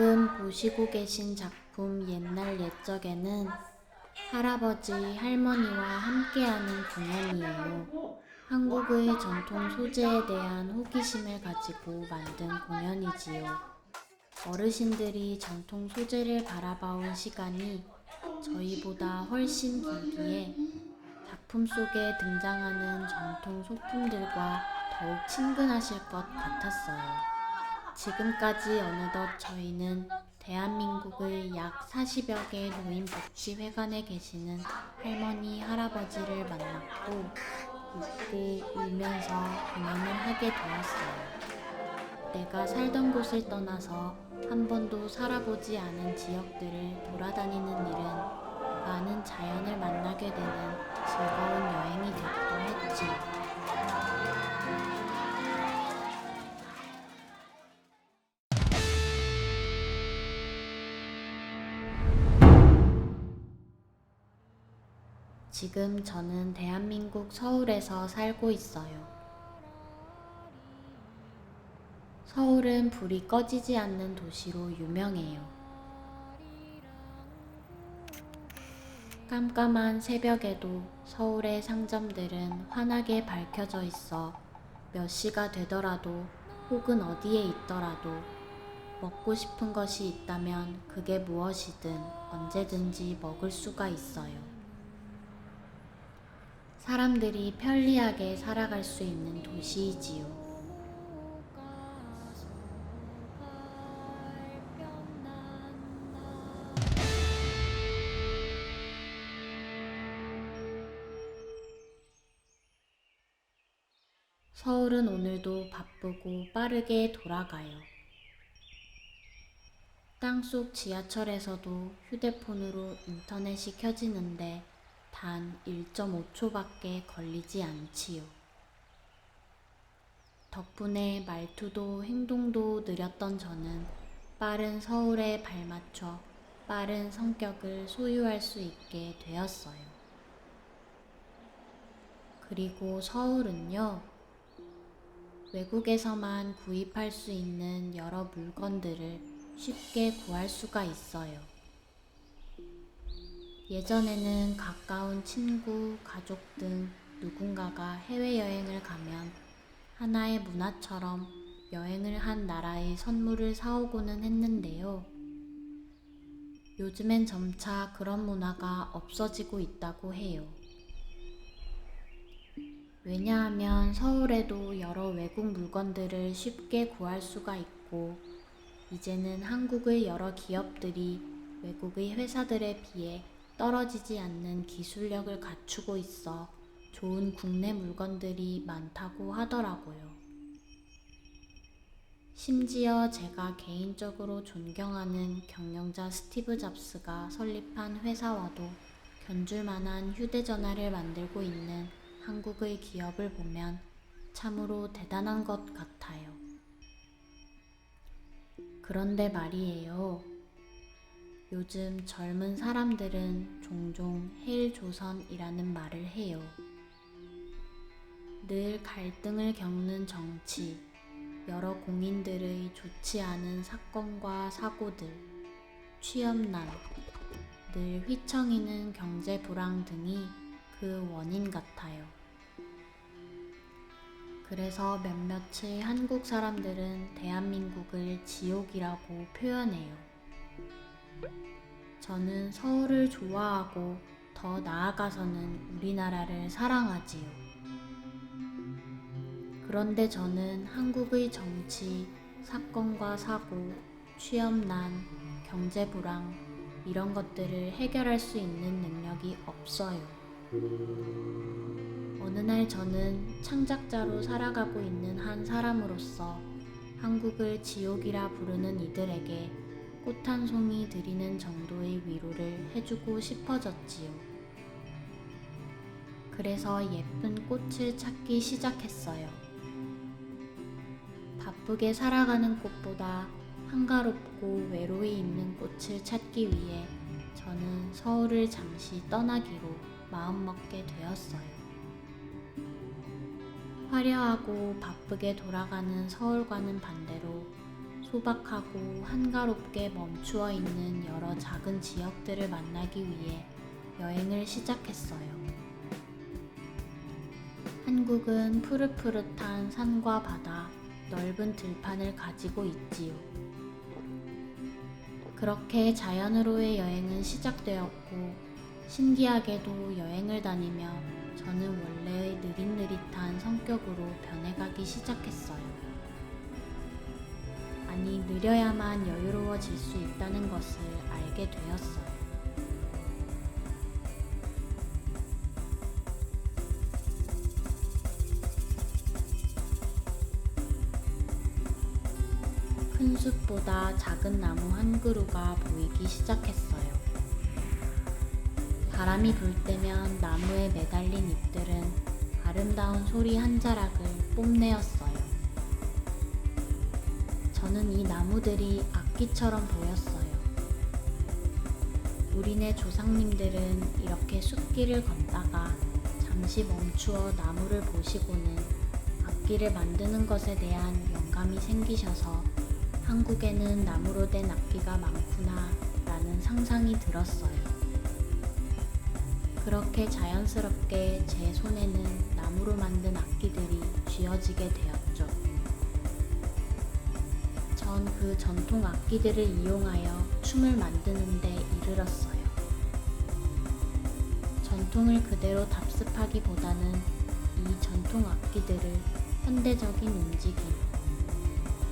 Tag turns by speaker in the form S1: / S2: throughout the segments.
S1: 지금 보시고 계신 작품 옛날 옛적에는 할아버지, 할머니와 함께하는 공연이에요. 한국의 전통 소재에 대한 호기심을 가지고 만든 공연이지요. 어르신들이 전통 소재를 바라봐온 시간이 저희보다 훨씬 길기에 작품 속에 등장하는 전통 소품들과 더욱 친근하실 것 같았어요. 지금까지 어느덧 저희는 대한민국의 약 40여 개 노인복지회관에 계시는 할머니, 할아버지를 만났고 웃고 울면서 공연을 하게 되었어요. 내가 살던 곳을 떠나서 한 번도 살아보지 않은 지역들을 돌아다니는 일은 많은 자연을 만나게 되는 즐거운 여행이 되기도 했지. 지금 저는 대한민국 서울에서 살고 있어요. 서울은 불이 꺼지지 않는 도시로 유명해요. 깜깜한 새벽에도 서울의 상점들은 환하게 밝혀져 있어 몇 시가 되더라도 혹은 어디에 있더라도 먹고 싶은 것이 있다면 그게 무엇이든 언제든지 먹을 수가 있어요. 사람들이 편리하게 살아갈 수 있는 도시이지요. 서울은 오늘도 바쁘고 빠르게 돌아가요. 땅속 지하철에서도 휴대폰으로 인터넷이 켜지는데 단 1.5초밖에 걸리지 않지요. 덕분에 말투도 행동도 느렸던 저는 빠른 서울에 발맞춰 빠른 성격을 소유할 수 있게 되었어요. 그리고 서울은요, 외국에서만 구입할 수 있는 여러 물건들을 쉽게 구할 수가 있어요. 예전에는 가까운 친구, 가족 등 누군가가 해외여행을 가면 하나의 문화처럼 여행을 한 나라의 선물을 사오고는 했는데요. 요즘엔 점차 그런 문화가 없어지고 있다고 해요. 왜냐하면 서울에도 여러 외국 물건들을 쉽게 구할 수가 있고, 이제는 한국의 여러 기업들이 외국의 회사들에 비해 떨어지지 않는 기술력을 갖추고 있어 좋은 국내 물건들이 많다고 하더라고요. 심지어 제가 개인적으로 존경하는 경영자 스티브 잡스가 설립한 회사와도 견줄 만한 휴대전화를 만들고 있는 한국의 기업을 보면 참으로 대단한 것 같아요. 그런데 말이에요. 요즘 젊은 사람들은 종종 헬조선이라는 말을 해요. 늘 갈등을 겪는 정치, 여러 공인들의 좋지 않은 사건과 사고들, 취업난, 늘 휘청이는 경제 불황 등이 그 원인 같아요. 그래서 몇몇의 한국 사람들은 대한민국을 지옥이라고 표현해요. 저는 서울을 좋아하고 더 나아가서는 우리나라를 사랑하지요. 그런데 저는 한국의 정치, 사건과 사고, 취업난, 경제 불황 이런 것들을 해결할 수 있는 능력이 없어요. 어느 날 저는 창작자로 살아가고 있는 한 사람으로서 한국을 지옥이라 부르는 이들에게 꽃 한 송이 드리는 정도의 위로를 해주고 싶어졌지요. 그래서 예쁜 꽃을 찾기 시작했어요. 바쁘게 살아가는 꽃보다 한가롭고 외로이 있는 꽃을 찾기 위해 저는 서울을 잠시 떠나기로 마음먹게 되었어요. 화려하고 바쁘게 돌아가는 서울과는 반대로 소박하고 한가롭게 멈추어 있는 여러 작은 지역들을 만나기 위해 여행을 시작했어요. 한국은 푸릇푸릇한 산과 바다, 넓은 들판을 가지고 있지요. 그렇게 자연으로의 여행은 시작되었고, 신기하게도 여행을 다니며 저는 원래의 느릿느릿한 성격으로 변해가기 시작했어요. 아니, 느려야만 여유로워질 수 있다는 것을 알게 되었어요. 큰 숲보다 작은 나무 한 그루가 보이기 시작했어요. 바람이 불 때면 나무에 매달린 잎들은 아름다운 소리 한 자락을 뽐내었어요. 저는 이 나무들이 악기처럼 보였어요. 우리네 조상님들은 이렇게 숲길을 걷다가 잠시 멈추어 나무를 보시고는 악기를 만드는 것에 대한 영감이 생기셔서 한국에는 나무로 된 악기가 많구나 라는 상상이 들었어요. 그렇게 자연스럽게 제 손에는 나무로 만든 악기들이 쥐어지게 되었죠. 전 그 전통 악기들을 이용하여 춤을 만드는 데 이르렀어요. 전통을 그대로 답습하기보다는 이 전통 악기들을 현대적인 움직임,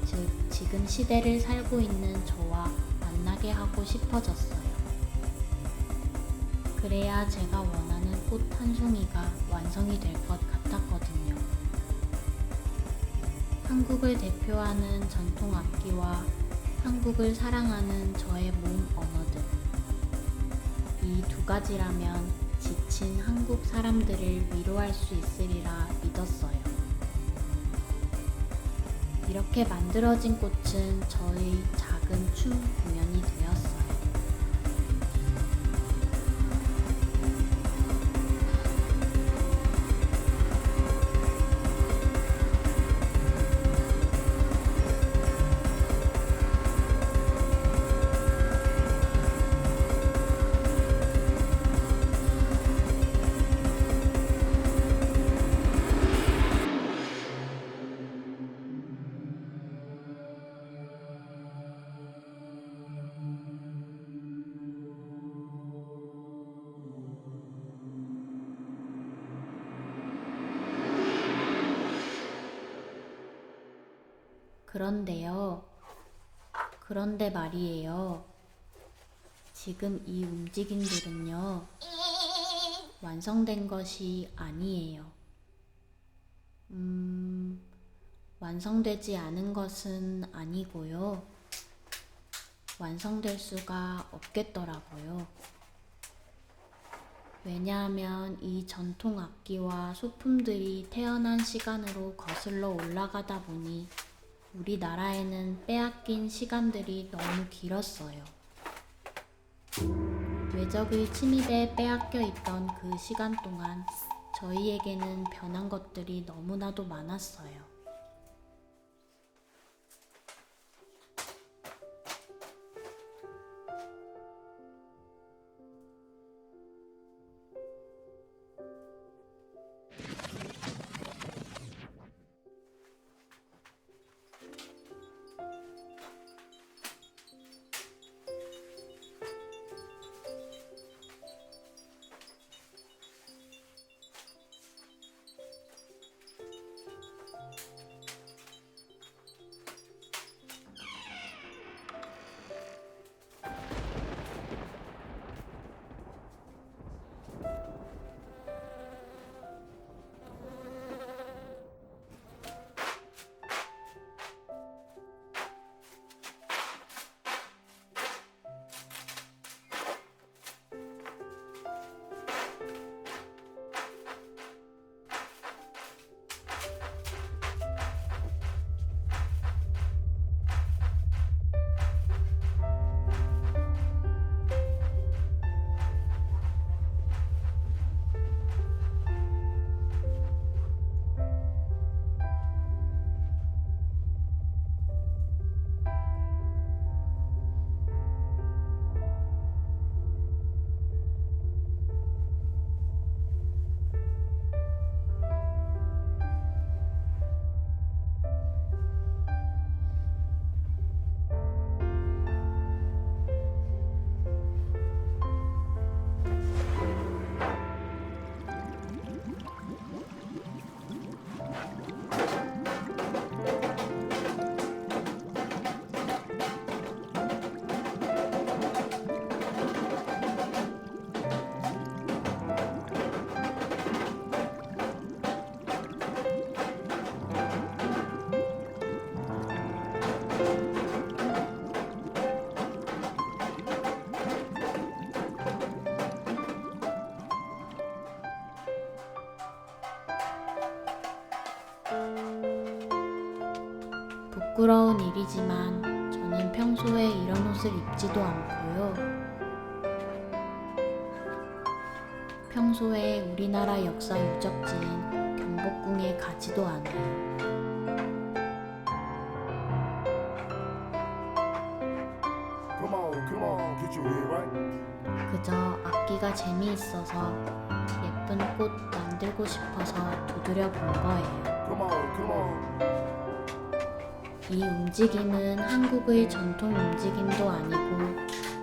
S1: 즉 지금 시대를 살고 있는 저와 만나게 하고 싶어졌어요. 그래야 제가 원하는 꽃 한 송이가 완성이 될 것 같았거든요. 한국을 대표하는 전통 악기와 한국을 사랑하는 저의 몸 언어들. 이 두 가지라면 지친 한국 사람들을 위로할 수 있으리라 믿었어요. 이렇게 만들어진 꽃은 저의 작은 춤 공연이 되었어요. 그런데 말이에요. 지금 이 움직임들은요, 완성된 것이 아니에요. 완성되지 않은 것은 아니고요. 완성될 수가 없겠더라고요. 왜냐하면 이 전통 악기와 소품들이 태어난 시간으로 거슬러 올라가다 보니 우리나라에는 빼앗긴 시간들이 너무 길었어요. 외적의 침입에 빼앗겨 있던 그 시간 동안 저희에게는 변한 것들이 너무나도 많았어요. 부끄러운 일이지만 저는 평소에 이런 옷을 입지도 않고요. 평소에 우리나라 역사 유적지인 경복궁에 가지도 않아요. 그저 악기가 재미있어서 예쁜 꽃 만들고 싶어서 두드려 본 거예요. 이 움직임은 한국의 전통 움직임도 아니고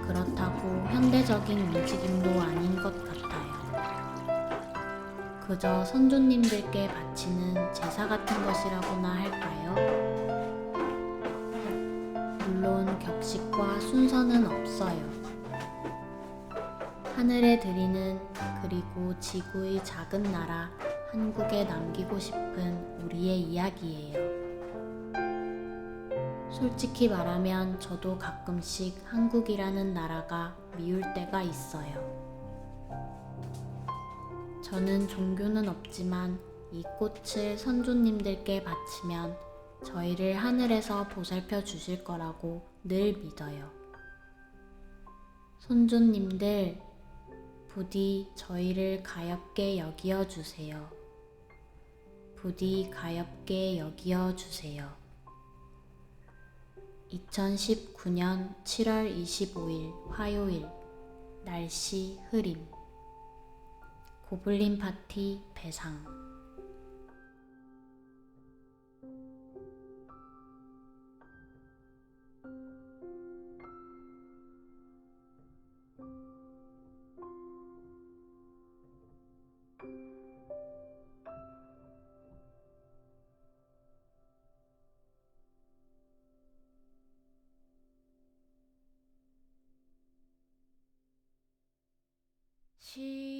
S1: 그렇다고 현대적인 움직임도 아닌 것 같아요. 그저 선조님들께 바치는 제사 같은 것이라고나 할까요? 물론 격식과 순서는 없어요. 하늘에 드리는 그리고 지구의 작은 나라 한국에 남기고 싶은 우리의 이야기예요. 솔직히 말하면 저도 가끔씩 한국이라는 나라가 미울 때가 있어요. 저는 종교는 없지만 이 꽃을 선조님들께 바치면 저희를 하늘에서 보살펴 주실 거라고 늘 믿어요. 선조님들, 부디 저희를 가엾게 여기어 주세요. 부디 가엾게 여기어 주세요. 2019년 7월 25일 화요일. 날씨 흐림. 고블린 파티 배상. 시